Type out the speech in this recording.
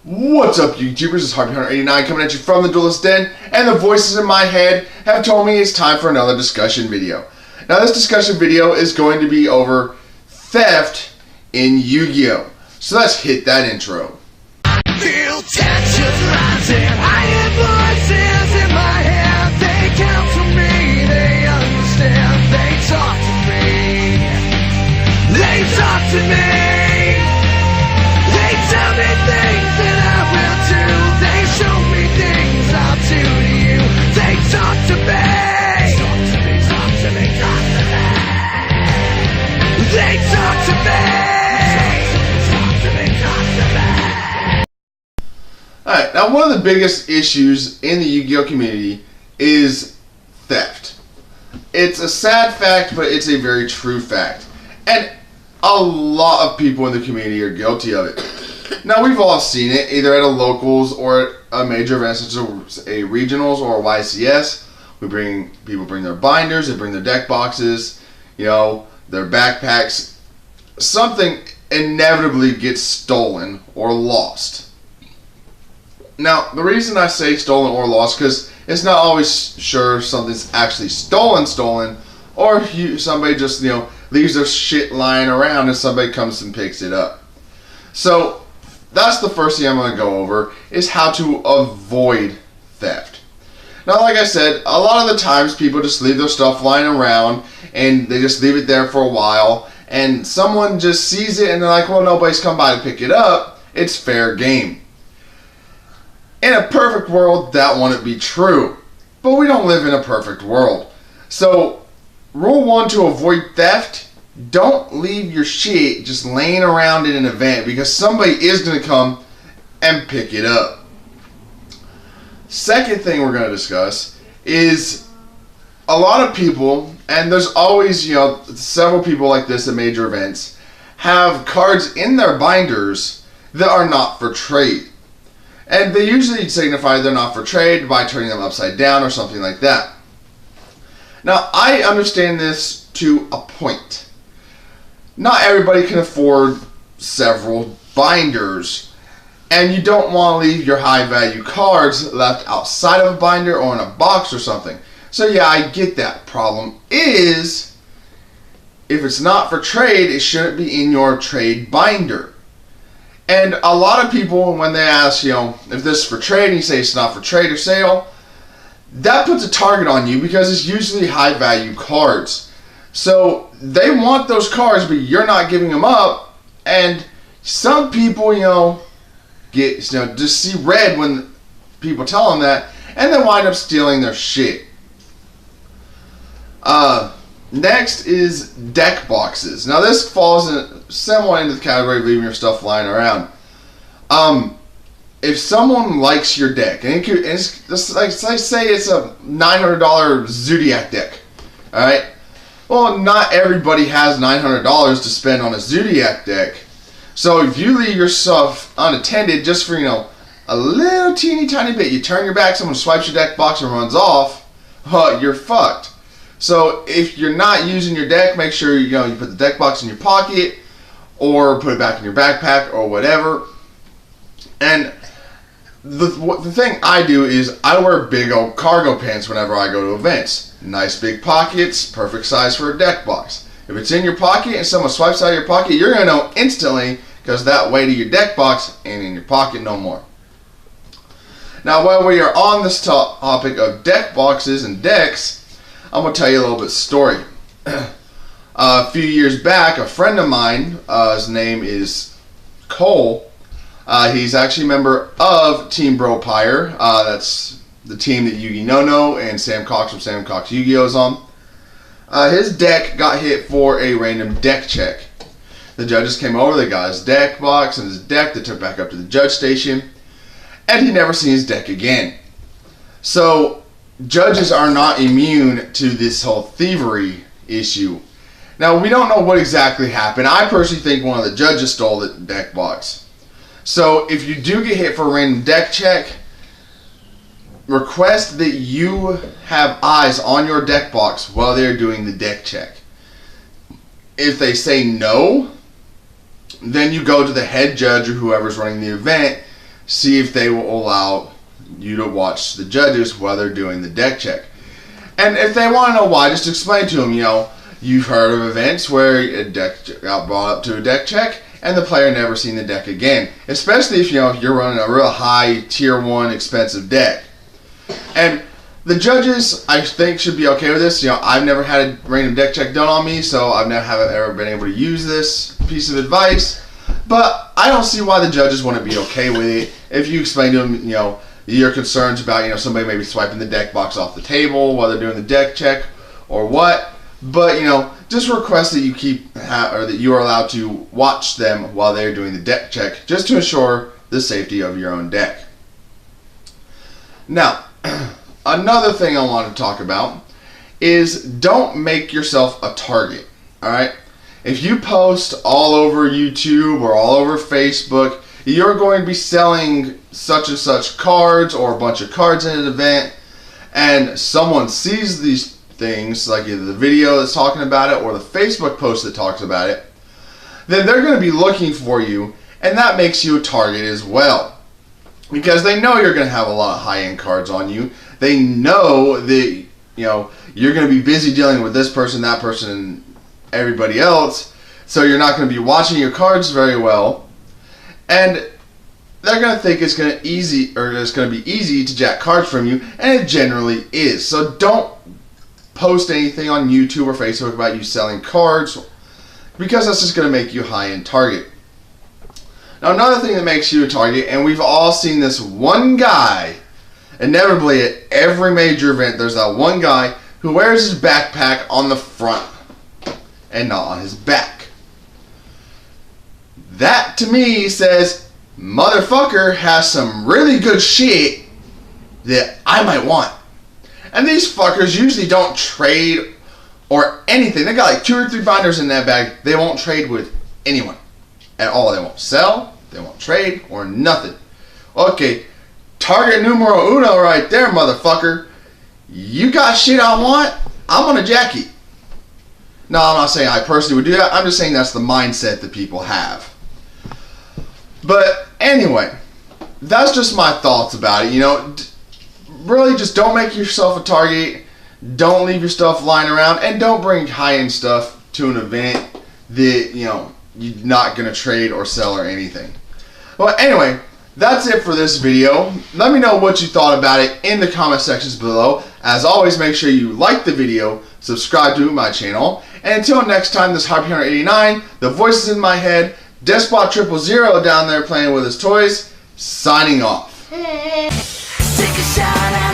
What's up, YouTubers? It's Harpy189 coming at you from the Duelist Den, and the voices in my head have told me it's time for another discussion video. Now, this discussion video is going to be over theft in Yu-Gi-Oh! So let's hit that intro. Feel tensions rising, I hear voices in my head. They count to me, they understand. They talk to me, they talk to me. They tell me things that I will do. They show me things I'll do to you. They talk to me, talk to me, talk to me, talk to me. They talk to me, talk to me, talk to me. Alright, now one of the biggest issues in the Yu-Gi-Oh! Community is theft. It's a sad fact, but it's a very true fact. And a lot of people in the community are guilty of it. Now, we've all seen it, either at a locals or at a major event such as a regionals or a YCS. People bring their binders, they bring their deck boxes, their backpacks. Something inevitably gets stolen or lost. Now, the reason I say stolen or lost, because it's not always sure something's actually stolen, or somebody just, leaves their shit lying around and somebody comes and picks it up. So, that's the first thing I'm going to go over, is how to avoid theft. Now, like I said, a lot of the times people just leave their stuff lying around and they just leave it there for a while, and someone just sees it and they're like, well, nobody's come by to pick it up. It's fair game. In a perfect world, that wouldn't be true. But we don't live in a perfect world. So, rule 1 to avoid theft: don't leave your shit just laying around in an event, because somebody is going to come and pick it up. Second thing we're going to discuss is a lot of people, and there's always, several people like this at major events, have cards in their binders that are not for trade. And they usually signify they're not for trade by turning them upside down or something like that. Now, I understand this to a point. Not everybody can afford several binders, and you don't want to leave your high value cards left outside of a binder or in a box or something. So yeah, I get that. Problem is, if it's not for trade, it shouldn't be in your trade binder. And a lot of people, when they ask, if this is for trade, and you say it's not for trade or sale, that puts a target on you, because it's usually high value cards. So they want those cards, but you're not giving them up. And some people, just see red when people tell them that, and they wind up stealing their shit. Next is deck boxes. Now, this falls somewhat into the category of leaving your stuff lying around. If someone likes your deck, and it's like say it's a $900 Zodiac deck, all right? Well, not everybody has $900 to spend on a Zodiac deck. So if you leave your stuff unattended just for, a little teeny tiny bit, you turn your back, someone swipes your deck box and runs off, you're fucked. So if you're not using your deck, make sure you put the deck box in your pocket or put it back in your backpack or whatever. And the thing I do is I wear big old cargo pants whenever I go to events. Nice big pockets, perfect size for a deck box. If it's in your pocket and someone swipes out of your pocket, you're going to know instantly, because that weight of your deck box ain't in your pocket no more. Now, while we are on this topic of deck boxes and decks, I'm going to tell you a little bit of story. A few years back, a friend of mine, his name is Cole, he's actually a member of Team Bropire. That's the team that YuGiOh and Sam Cox from Sam Cox Yu-Gi-Oh! Is on. His deck got hit for a random deck check. The judges came over, they got his deck box and his deck, they took back up to the judge station, and he never seen his deck again. So, judges are not immune to this whole thievery issue. Now, we don't know what exactly happened. I personally think one of the judges stole the deck box. So, if you do get hit for a random deck check, request that you have eyes on your deck box while they're doing the deck check. If they say no, then you go to the head judge or whoever's running the event, see if they will allow you to watch the judges while they're doing the deck check. And if they want to know why, just explain to them, you've heard of events where a deck got brought up to a deck check and the player never seen the deck again. Especially if, you're running a real high tier 1 expensive deck. And the judges, I think, should be okay with this. I've never had a random deck check done on me, so haven't ever been able to use this piece of advice. But I don't see why the judges wouldn't be okay with it. If you explain to them, your concerns about, somebody maybe swiping the deck box off the table while they're doing the deck check or what. But, just request that you or that you are allowed to watch them while they're doing the deck check, just to ensure the safety of your own deck. Now, another thing I want to talk about is don't make yourself a target, alright? If you post all over YouTube or all over Facebook, you're going to be selling such and such cards or a bunch of cards in an event, and someone sees these things, like either the video that's talking about it or the Facebook post that talks about it, then they're going to be looking for you, and that makes you a target as well. Because they know you're going to have a lot of high-end cards on you. They know that, you're going to be busy dealing with this person, that person, and everybody else, so you're not going to be watching your cards very well. And they're going to think it's going to be easy to jack cards from you, and it generally is. So don't post anything on YouTube or Facebook about you selling cards, because that's just going to make you a high-end target. Now, another thing that makes you a target, and we've all seen this one guy, inevitably at every major event, there's that one guy who wears his backpack on the front and not on his back. That, to me, says, motherfucker has some really good shit that I might want. And these fuckers usually don't trade or anything. They got like 2 or 3 binders in that bag. They won't trade with anyone at all. They won't sell, they won't trade, or nothing. Okay, target numero uno right there, motherfucker. You got shit I want, I'm gonna jack it. No, I'm not saying I personally would do that. I'm just saying that's the mindset that people have. But anyway, that's just my thoughts about it. Really just don't make yourself a target. Don't leave your stuff lying around, and don't bring high-end stuff to an event that you're not gonna trade or sell or anything. Well, anyway, that's it for this video. Let me know what you thought about it in the comment sections below. As always, make sure you like the video, subscribe to my channel, and until next time, this is Harpy189, the voices in my head, Despot000 down there playing with his toys, signing off. Take a shot at